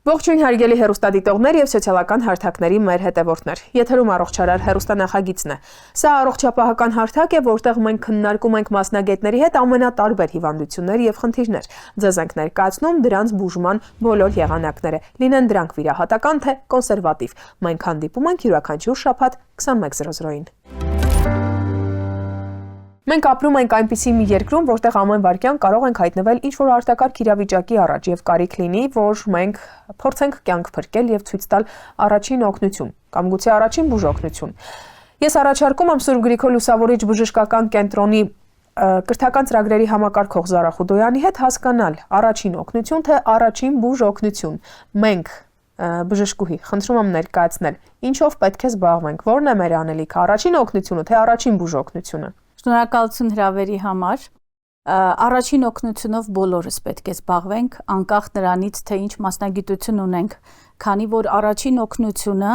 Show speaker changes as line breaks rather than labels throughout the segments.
Ողջույն հարգելի հեռուստադիտողներ եւ սոցիալական հարթակների մեր հետևորդներ։ Եթերում առողջարար հեռուստանախագիծն է։ Սա առողջապահական հարթակ է, որտեղ մենք քննարկում ենք մասնագետների հետ ամենատարբեր հիվանդություններ եւ խնդիրներ։ Ձեզ ենք ներկայացնում դրանց բուժման բոլոր եղանակները։ Լինեն դրանք վիրահատական թե կոնսերվատիվ։ Մենք հանդիպում ենք յուրաքանչյուր շաբաթ 21:00-ին։ Մենք ապրում ենք այնպիսի մի երկրում, որտեղ ամեն վայրկյան կարող ենք հայտնվել ինչ-որ արտակարգ իրավիճակի առաջ եւ կարիք լինի, որ մենք փորձենք կյանք փրկել եւ ցույց տալ առաջին օգնություն կամ գուցե առաջին բուժօգնություն։ Ես առաջարկում եմ Սուրբ Գրիգոր Լուսավորիչ բժշկական կենտրոնի կրթական ծրագրերի համակարգող Զարա Խուդոյանի հետ հասկանալ առաջին օգնություն թե առաջին բուժօգնություն։ Մենք բժշկուհի, խնդրում եմ ներկայացնել, ինչով պետք է զբաղվենք, որն է մեր անելիքը, առաջին օգնությունը թե առաջին բուժօգնությունը։
Շնորհակալություն հրավերի համար։ Առաջին օգնությունով բոլորս պետք է զբաղվենք, անկախ նրանից, թե ինչ մասնագիտություն ունենք, քանի որ առաջին օգնությունը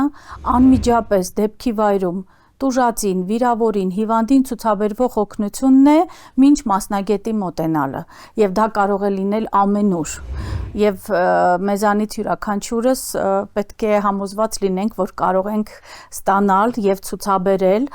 անմիջապես դեպքի վայրում տուժածին, վիրավորին, հիվանդին ցուցաբերվող օգնությունն է մինչ մասնագետի մոտենալը, եւ դա կարող է լինել ամենուր։ Եվ մեզանից յուրաքանչյուրս պետք է համոզված լինենք, որ կարող ենք ստանալ եւ ցուցաբերել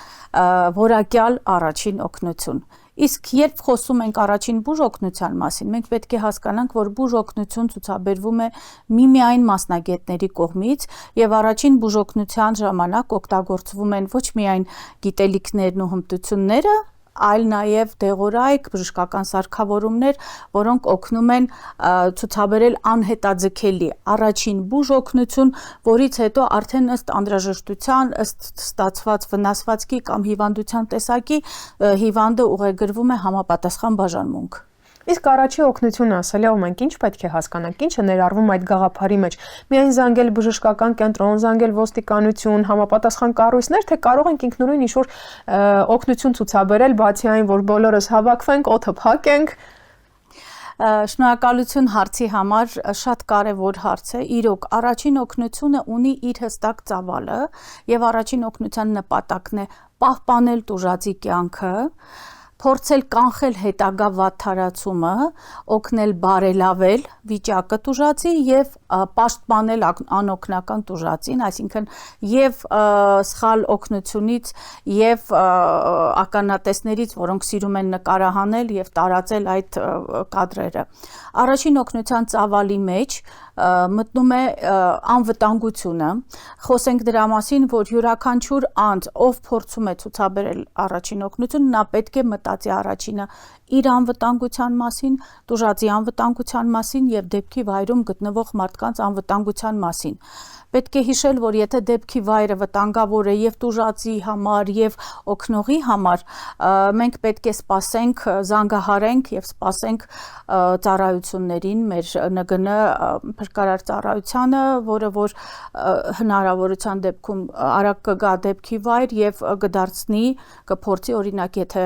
որակյալ առաջին օգնություն։ Իսկ երբ խոսում ենք առաջին բուժօգնության մասին, մենք պետք է հասկանանք, որ բուժօգնություն ցուցաբերվում է միմիայն մասնագետների կողմից եւ առաջին բուժօգնության ժամանակ օգտագործվում են ոչ միայն գիտելիքներն ու հմտությունները, այլ նաև դեղորայք, բժշկական սարքավորումներ, որոնք օգնում են ցուցաբերել անհետաձգելի առաջին բուժօգնություն, որից հետո արդեն ըստ անհրաժեշտության, ըստ ստացված վնասվածքի կամ հիվանդության տեսակի հիվանդը ուղեգրվում է համապատասխան բաժանմունք։
Իսկ առաջի օգնությունը ասելը մենք ինչ պետք է հասկանանք, ինչ է ներառվում այդ գաղափարի մեջ։ Միայն զանգել բժշկական կենտրոն, զանգել ոստիկանություն, համապատասխան կառույցներ, թե կարող ենք ինքնուրույն ինչ-որ օգնություն ցուցաբերել, բացի այն, որ բոլորս հավաքվենք, օդը փակենք։
Շնորհակալություն հարցի համար, շատ կարևոր հարց է։ Իրոք, առաջին օգնությունը ունի իր հստակ ծավալը եւ առաջին օգնության նպատակն է պահպանել տուժածի կյանքը, փորձել կանխել հետագա վատթարացումը, օգնել բարելավել վիճակը տուժածի եւ պաշտպանել անօգնական տուժածին, այսինքն եւ սխալ օգնությունից եւ ականատեսներից, որոնք սիրում են նկարահանել եւ տարածել այդ կադրերը։ Առաջին օգնության ծավալի մեջ մտնում է անվտանգությունը։ Խոսենք դրա մասին, որ յուրաքանչյուր անձ, ով փորձում է ցուցաբերել առաջին օգնություն, նա պետք է մտածի առաջինը իր անվտանգության մասին, տուժածի անվտանգության մասին եւ դեպքի վայրում գտնվող մարդկանց անվտանգության մասին։ Պետք է հիշել, որ եթե դեպքի վայրը վտանգավոր է եւ տուժածի համար եւ օգնողի համար, մենք պետք է սպասենք, զանգահարենք եւ սպասենք ծառայություններին, մեր ՆԳՆ փրկարար ծառայությանը, որը որ հնարավորության դեպքում արագ կգա դեպքի վայր եւ կդարձնի, կփորձի օրինակ, եթե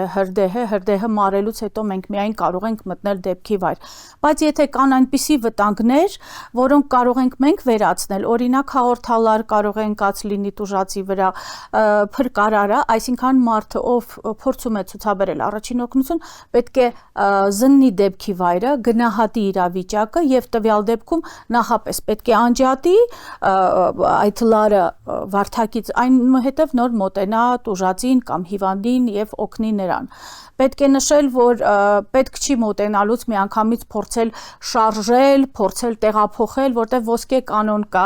հրդեհը մարելուց հետո մենք միայն կարող ենք մտնել դեպքի վայր։ Բայց եթե կան այնպիսի վտանգներ, որոնք կարող ենք մենք վերացնել, օրինակ հաղորդալար կարող է ընկած լինի տուժածի վրա, փրկարարը, այսինքն մարդը, ով փորձում է ցուցաբերել առաջին օգնություն, պետք է զննի դեպքի վայրը, գնահատի իրավիճակը եւ տվյալ դեպքում նախապես պետք է անջատի այդ լարը վարդակից, այնուհետև նոր մոտենա տուժածին կամ հիվանդին եւ օգնի նրան։ Պետք է նշել, որ պետք չի մոտենալուց միանգամից փորձել շարժել, փորձել տեղափոխել, որտեղ ոսկե կանոն կա,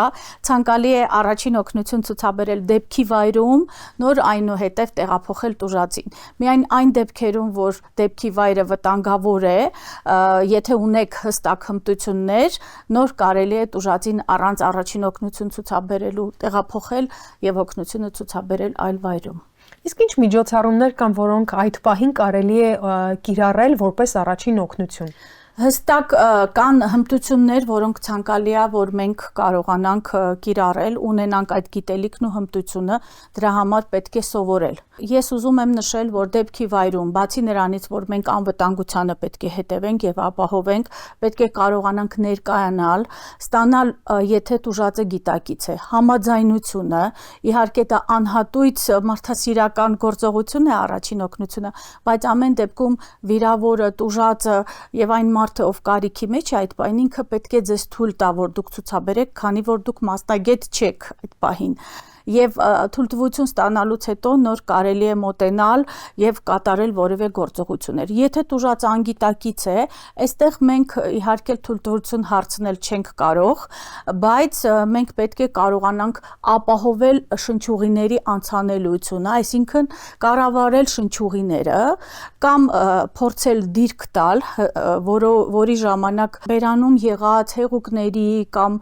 ցանկալի է առաջին օգնություն ցուցաբերել դեպքի վայրում, նոր այնուհետև տեղափոխել տուժածին։ Միայն այն դեպքերում, որ դեպքի վայրը վտանգավոր է, եթե ունեք հստակ հմտություններ, նոր կարելի է տուժածին առանց առաջին օգնություն ցուցաբերելու տեղափոխել եւ օգնությունը ցուցաբերել այլ վայրում։
Իսկ ինչ միջոցառումներ կան, որոնք այդ պահին կարելի է կիրառել որպես առաջին օգնություն։
Հստակ կան հմտություններ, որոնք ցանկալի է, որ մենք կարողանանք կիրառել, ունենանք այդ գիտելիքն ու հմտությունը, դրա համար պետք է սովորել։ Ես ուզում եմ նշել, որ դեպքի վայրում, բացի նրանից, որ մենք անվտանգությանը պետք է հետևենք եւ ապահովենք, պետք է կարողանանք ներկայանալ, ստանալ, եթե տուժածը գիտակից է, համաձայնությունը, իհարկե դա անհատույց մարդասիրական գործողություն է առաջին օգնությունը, բայց ամեն դեպքում վիրավորը, տուժածը եւ այն մարդը ով կարիքի մեջ է այդ պահին ինքը պետք է ձեզ թույլ տա, որ դուք ցուցաբերեք, քանի որ դուք մասնագետ չեք այդ պահին։ Եվ թույլտվություն ստանալուց հետո նոր կարելի է մոտենալ եւ կատարել որևէ գործողություններ։ Եթե տուժածը անգիտակից է, այստեղ մենք իհարկե թույլտվություն հարցնել չենք կարող, բայց մենք պետք է կարողանանք ապահովել շնչուղիների անցանելիությունը, այսինքն կառավարել շնչուղիները կամ փորձել դիրք տալ, որի ժամանակ բերանում եղած հեղուկների կամ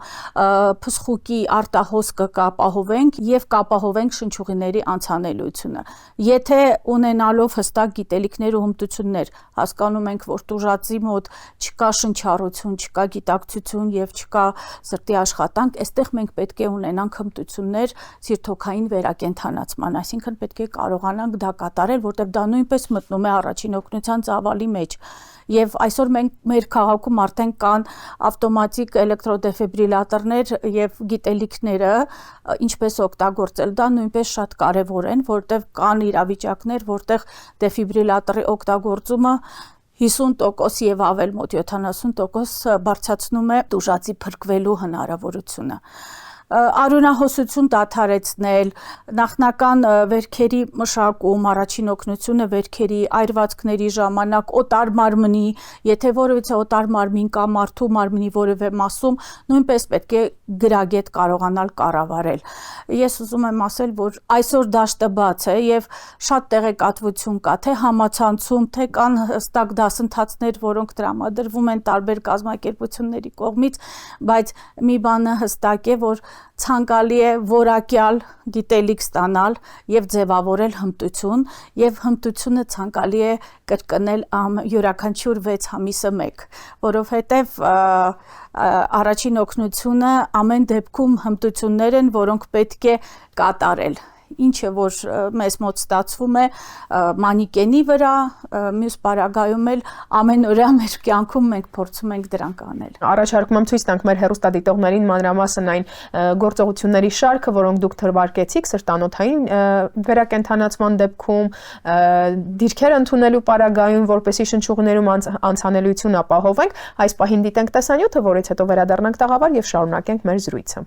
փսխուկի արտահոսքը կապահովենք եւ կապահովենք շնչուղիների անցանելիությունը։ Եթե ունենալով հստակ գիտելիքներ ու հմտություններ հասկանում ենք, որ տուժածի մոտ չկա շնչառություն, չկա գիտակցություն եւ չկա սրտի աշխատանք, այստեղ մենք պետք է ունենանք հմտություններ սիրտոքային վերակենդանացման, այսինքն պետք է կարողանանք դա կատարել, որտեղ դա նույնպես մտնում է առաջին օգնության ծավալի մեջ։ Եվ այսօր մեր քաղաքում արդեն կան ավտոմատիկ էլեկտրոդեֆիբրիլատորներ եւ գիտելիքները ինչպես օգտագործել դա նույնպես շատ կարեւոր են, որտեղ կան իրավիճակներ, որտեղ դեֆիբրիլատորի օգտագործումը 50% եւ ավել մոտ 70% բարձրացնում է տուժածի փրկվելու հնարավորությունը։ Արյունահոսություն դադարեցնել, նախնական վերքերի մշակում, առաջին օգնությունը վերքերի այրվածքների ժամանակ օտար մարմնի, եթե որևէ օտար մարմին կա մարդու մարմնի որևէ մասում, նույնպես պետք է գրագետ կարողանալ կառավարել։ Ես ուզում եմ ասել, որ այսօր դաշտը բաց է եւ շատ տեղեկատվություն կա, թե համացանցում, թե կան հստակ դասընթացներ, որոնք տրամադրվում են տարբեր կազմակերպությունների կողմից, բայց մի բանը հստակ է, որ ցանկալի է որակյալ գիտելիք ստանալ եւ ձևավորել հմտություն եւ հմտությունը ցանկալի է կրկնել յուրաքանչյուր 6 ամիսը մեկ, որովհետեւ առաջին օգնությունը ամեն դեպքում հմտություններ են, որոնք պետք է կատարել։ Ինչը որ մեզ մոտ ստացվում է մանիկենի վրա, մյուս պարագայում էլ ամենօրյա մեր կյանքում մենք փորձում ենք դրանք անել։
Առաջարկում եմ ցույց տանք մեր հեռուստադիտողներին մանրամասն այն գործողությունների շարքը, որոնք դուք թվարկեցիք սրտանոթային վերակենդանացման դեպքում, դիրքեր ընդունելու պարագայում, որպեսզի շնչուղիներում անցանելիություն ապահովենք, այս պահին դիտենք տեսանյութը, որից հետո վերադառնանք տաղավար եւ շարունակենք մեր զրույցը։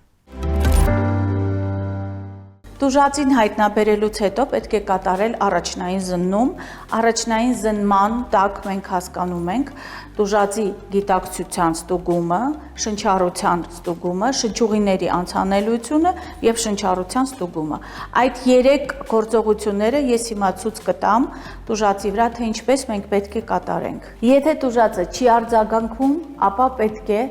Տուժածին հայտնաբերելուց հետո պետք է կատարել առաջնային զննում, առաջնային զնման տակ մենք հասկանում ենք տուժածի գիտակցության ստուգումը, շնչառության ստուգումը, շնչուղիների անցանելիությունը եւ շնչառության ստուգումը։ Այդ 3 գործողությունները ես հիմա ցույց կտամ տուժածի վրա, թե ինչպես մենք պետք է կատարենք։ Եթե տուժածը չի արձագանքում, ապա պետք է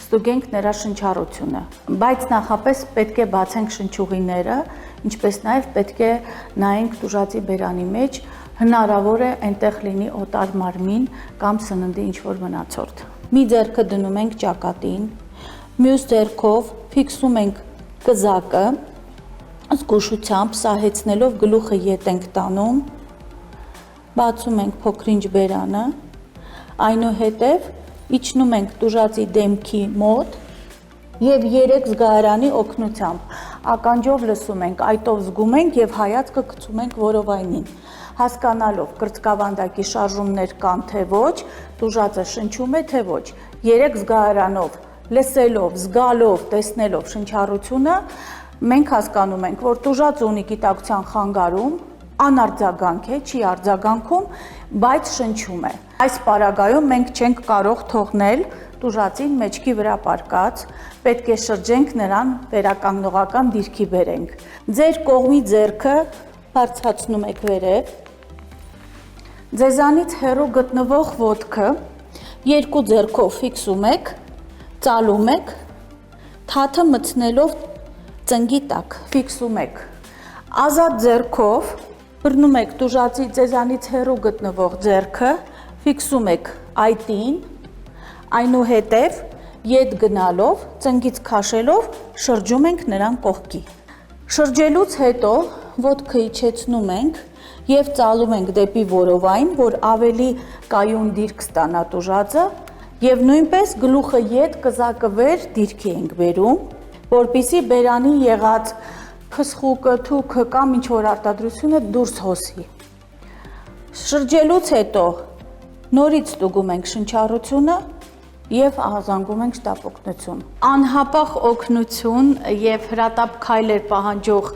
ստուգենք նրա շնչառությունը, բայց նախապես պետք է բացենք շնչուղիները, ինչպես նաև պետք է նայենք տուժածի բերանի մեջ, հնարավոր է այնտեղ լինի օտար մարմին կամ սննդի ինչ-որ մնացորդ։ Մի ձեռքը դնում ենք ճակատին, մյուս ձեռքով ֆիքսում ենք կզակը, զգուշությամբ սահեցնելով գլուխը ետ ենք տանում, բացում ենք փոքրինչ բերանը, այնուհետև իջնում ենք տուժածի դեմքի մոտ եւ 3 զգայարանի օգնությամբ ականջով լսում ենք, այտով զգում ենք եւ հայացքը գցում ենք որովայնին, հասկանալով կրծքավանդակի շարժումներ կան թե ոչ, տուժածը շնչում է թե ոչ, 3 զգայարանով լսելով, զգալով, տեսնելով շնչառությունը մենք հասկանում ենք, որ տուժածը ունի գիտակցության խանգարում, անարձագանք է, չի արձագանքում, բայց շնչում է։ Այս պարագայում մենք չենք կարող թողնել տուժածին մեջքի վրա պառկած, պետք է շրջենք նրան վերականգնողական դիրքի բերենք։ Ձեր կողմի ձեռքը բարձրացնում եք վերև, ձեզանից հեռու գտնվող ոտքը 2 ձեռքով ֆիքսում եք, ծալում եք, թաթը մտցնելով ծնգի տակ, ֆիքսում եք, ազատ ձեռքով բռնում եք տուժածի ձեզանից հեռու գտնվող ձեռքը, ֆիքսում եք այտին, այնուհետև ետ գնալով, ծնգից քաշելով շրջում ենք նրան կողքի։ Շրջելուց հետո ոտքը իջեցնում ենք եւ ծալում ենք դեպի որովայն, որ ավելի կայուն դիրք ստանա տուժածը, եւ նույնպես գլուխը ետ, կզակը վեր դիրքի ենք բերում, որպեսզի բերանի եղած փսխուկը, թուքը կամ ինչ որ արտադրությունը դուրս հոսի։ Շրջելուց հետո նորից ստուգում ենք շնչառությունը եւ ահազանգում ենք շտապօգնություն։ Անհապաղ օգնություն եւ հրատապ քայլեր պահանջող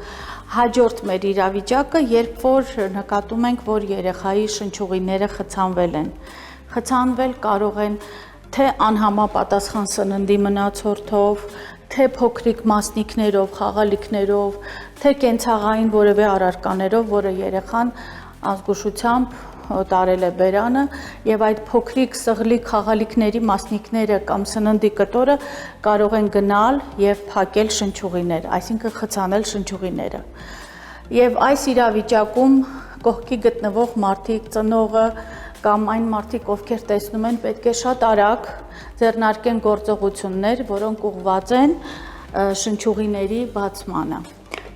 հաջորդ մեր իրավիճակը, երբ որ նկատում ենք, որ երեխայի շնչուղիները խցանվել են։ Խցանվել կարող են թե անհամապատասխան սննդի մնացորդով, թե փոքրիկ մասնիկներով, խաղալիքներով, թե կենցաղային որևէ առարկաներով, որը երեխան ազգուշությամբ տարել է բերանը, եւ այդ փոքրիկ սղլիկ խաղալիքների մասնիկները կամ սննդի կտորը կարող են գնալ եւ փակել շնչուղիներ, այսինքն խցանել շնչուղիները։ Եվ այս իրավիճակում կողքի գտնվող մարդիկ, ծնողը կամ այն մարդիկ, ովքեր տեսնում են, պետք է շատ արագ ձեռնարկեն գործողություններ, որոնք ուղղված են շնչուղիների բացմանը։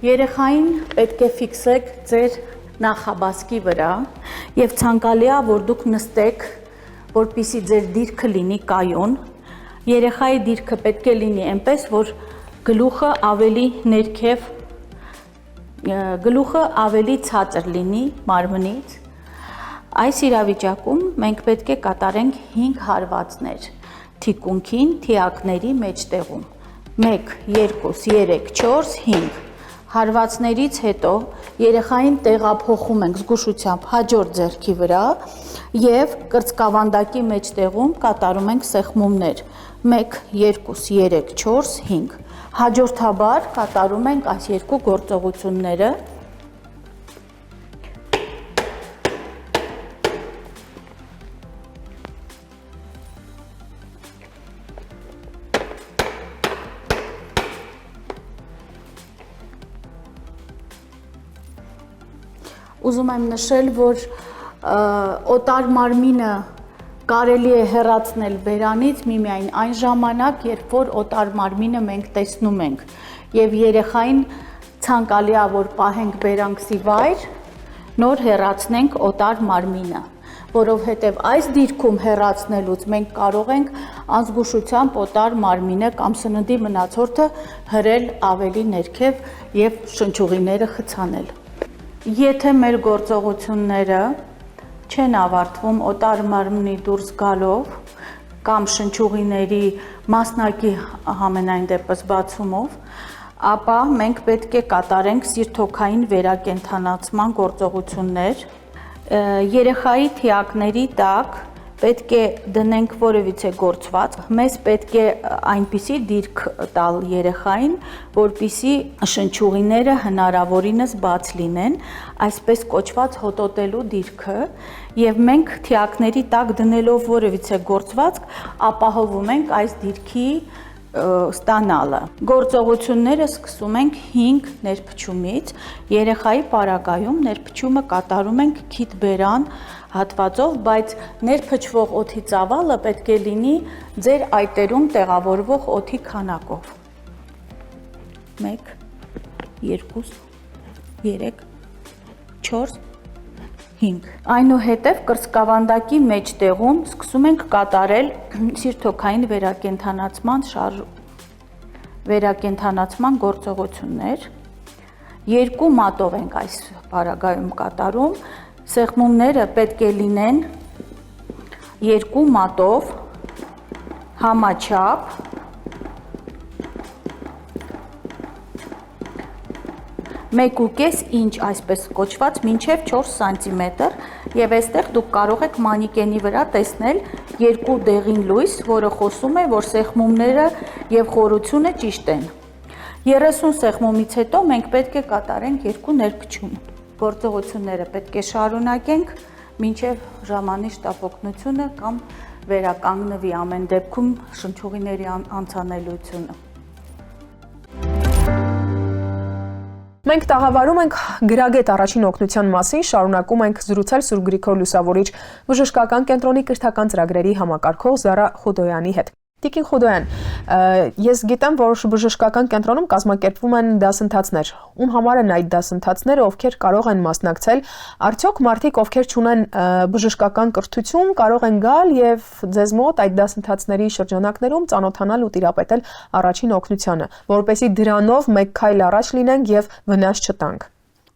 Երեխային պետք է ֆիքսեք ձեր նախաբասկի վրա եւ ցանկալի է, որ դուք նստեք, որպեսզի ձեր դիրքը լինի կայուն։ Երեխայի դիրքը պետք է լինի այնպես, որ գլուխը ավելի ցածր լինի մարմնից։ Այս իրավիճակում մենք պետք է կատարենք 5 հարվածներ թիկունքին, թիակների մեջտեղում։ 1, 2, 3, 4, 5 Հարվածներից հետո երեխային տեղափոխում ենք զգուշությամբ հաջորդ ձեռքի վրա եւ կրծքավանդակի մեջտեղում կատարում ենք սեղմումներ 1, 2, 3, 4, 5 Հաջորդաբար կատարում ենք այս երկու գործողությունները Ուզում եմ նշել, որ օտար մարմինը կարելի է հեռացնել բերանից միմիայն այն ժամանակ, երբ որ օտար մարմինը մենք տեսնում ենք եւ երեխային ցանկալի է, որ պահենք բերանքսի վայր, նոր հեռացնենք օտար մարմինը, որովհետեւ այս դիրքում հեռացնելուց մենք կարող ենք անզգուշությամբ օտար մարմինը կամ սննդի մնացորդը հրել ավելի ներքև եւ շնչուղիները խցանել։ Եթե մեր գործողությունները չեն ավարտվում օտար մարմնի դուրս գալով կամ շնչուղիների մասնակի համենայն դեպս բացումով, ապա մենք պետք է կատարենք սիրտօքային վերակենդանացման գործողություններ։ Երեխայի թիակների տակ պետք է դնենք որևիցե գործված, մեզ պետք է այնպիսի դիրք տալ երեխային, որպիսի շնչուղիները հնարավորինս բաց լինեն, այսպես կոչված հոտոտելու դիրքը, եւ մենք թիակների տակ դնելով որևիցե գործված, ապահովում ենք այս դիրքի ստանալը։ Գործողությունները սկսում ենք 5 ներփչումից, երեխայի պարագայում ներփչումը կատարում ենք քիթ բերան հատվածով, բայց ներփչվող օդի ծավալը պետք է լինի ձեր այտերում տեղավորվող օդի քանակով։ 1, 2, 3, 4, 5 Այնուհետև կրծքավանդակի մեջտեղում սկսում ենք կատարել սիրտօքային վերակենդանացման գործողություններ։ 2 մատով ենք այս պարագայում կատարում, սեղմումները պետք է լինեն 2 մատով համաչափ, 1.5 ինչ այսպես կոչված մինչև 4 սանտիմետր եւ այստեղ դուք կարող եք մանիկենի վրա տեսնել 2 դեղին լույս, որը խոսում է, որ սեղմումները եւ խորությունը ճիշտ են։ 30 սեղմումից հետո մենք պետք է կատարենք 2 ներփչում։ Գործողությունները պետք է շարունակենք մինչև ժամանի շտապօգնությունը կամ վերականգնվի ամեն դեպքում շնչուղիների անցանելիությունը։
Մենք տաղավարում ենք գրագետ առաջին օգնության մասին, շարունակում ենք զրուցել Սուրբ Գրիգոր Լուսավորիչ բժշկական կենտրոնի կրթական ծրագրերի համակարգող Զարա Խուդոյանի հետ։ Տիկին Խուդոյան, ես գիտեմ, որ բժշկական կենտրոնում կազմակերպվում են դասընթացներ։ Ում համար են այդ դասընթացները, ովքեր կարող են մասնակցել, արդյոք մարդիկ, ովքեր չունեն բժշկական կրթություն, կարող են գալ եւ ձեզ մոտ այդ դասընթացների շրջանակներում ծանոթանալ ու տիրապետել առաջին օգնությանը, որպեսզի դրանով մեկ քայլ առաջ լինենք եւ վնաս չտանք։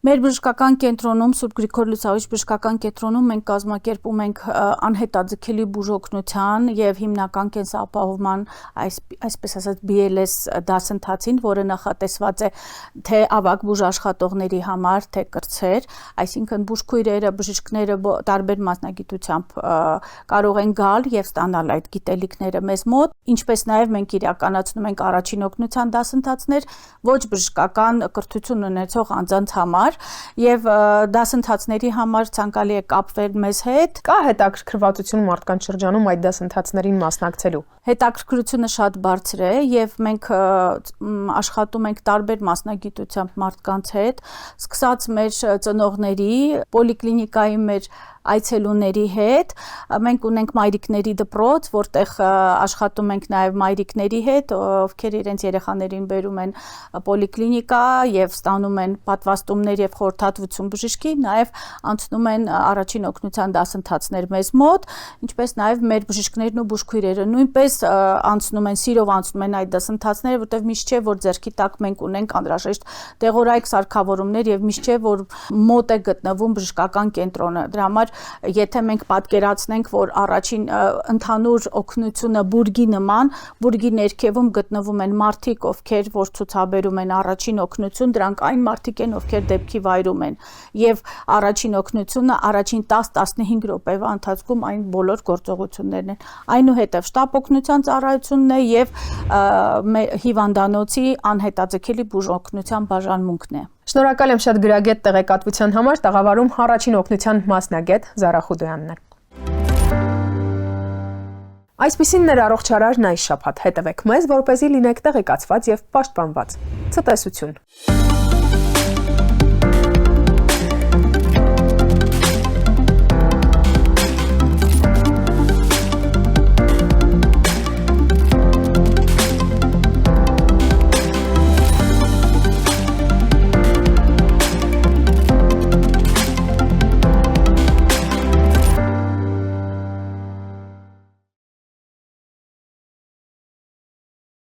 Մեր բժշկական կենտրոնում Սուրբ Գրիգոր Լուսավորիչ բժշկական կենտրոնում մենք կազմակերպում ենք անհետաձգելի բուժօգնության եւ հիմնական կենսապահովման այսպես ասած BLS դասընթացին, որը նախատեսված է թե ավագ բուժաշխատողների համար, թե կրտսեր, այսինքն բուժքույրերը, բժիշկները տարբեր մասնագիտությամբ կարող են գալ եւ ստանալ այդ գիտելիքները մեզ մոտ, ինչպես նաեւ մենք իրականացնում ենք առաջին օգնության դասընթացներ ոչ բժշկական կրթություն ունեցող անձանց համար եւ դասընթացների համար ցանկալի է կապվել մեզ հետ։
Կա հետաքրքրվածություն մարդկանց շրջանում այդ դասընթացներին մասնակցելու։
Հետաքրքրությունը շատ բարձր է եւ մենք աշխատում ենք տարբեր մասնագիտությամբ մարդկանց հետ, սկսած մեր ծնողների, պոլիկլինիկայի մեր այցելուների հետ, մենք ունենք մայրիկների դպրոց, որտեղ աշխատում ենք նաև մայրիկների հետ, ովքեր իրենց երեխաներին բերում են պոլիկլինիկա եւ ստանում են պատվաստումներ եւ խորհրդատվություն բժշկի, նաև անցնում են առաջին օգնության դասընթացներ մեզ մոտ, ինչպես նաև մեր բժիշկներն ու բուժքույրերը նույնպես անցնում են, սիրով անցնում են այդ դասընթացները, որտեղ միշտ չէ, որ ձեռքի տակ մենք ունենք անհրաժեշտ տեղորայք սարքավորումներ եւ միշտ չէ, որ մոտ է գտնվում բժշկական կենտրոնը։ Դրա համար եթե մենք պատկերացնենք, որ առաջին ընդհանուր օգնությունը բուրգի նման, բուրգի ներքևում գտնվում են մարդիկ, ովքեր որ ցուցաբերում են առաջին օգնություն, դրանք այն մարդիկ են, ովքեր դեպքի վայրում են, եւ առաջին օգնությունը առաջին 10-15 րոպեվա ընթացքում այն բոլոր գործողություններն են։ Այնուհետև շտապ օգնության ծառայությունն է եւ հիվանդանոցի անհետաձգելի բուժօգնության բաժանմունքն է։
Շնորհակալ եմ շատ գրագետ տեղեկատվության համար, տաղավարում առաջին օգնության մասնագետ Զարա Խուդոյանն է։ Այսպիսին էր առողջարարն այս շաբաթ։ Հետևեք մեզ, որպեսզի լինեք տեղեկացված եւ պաշտպանված։ Ցտեսություն։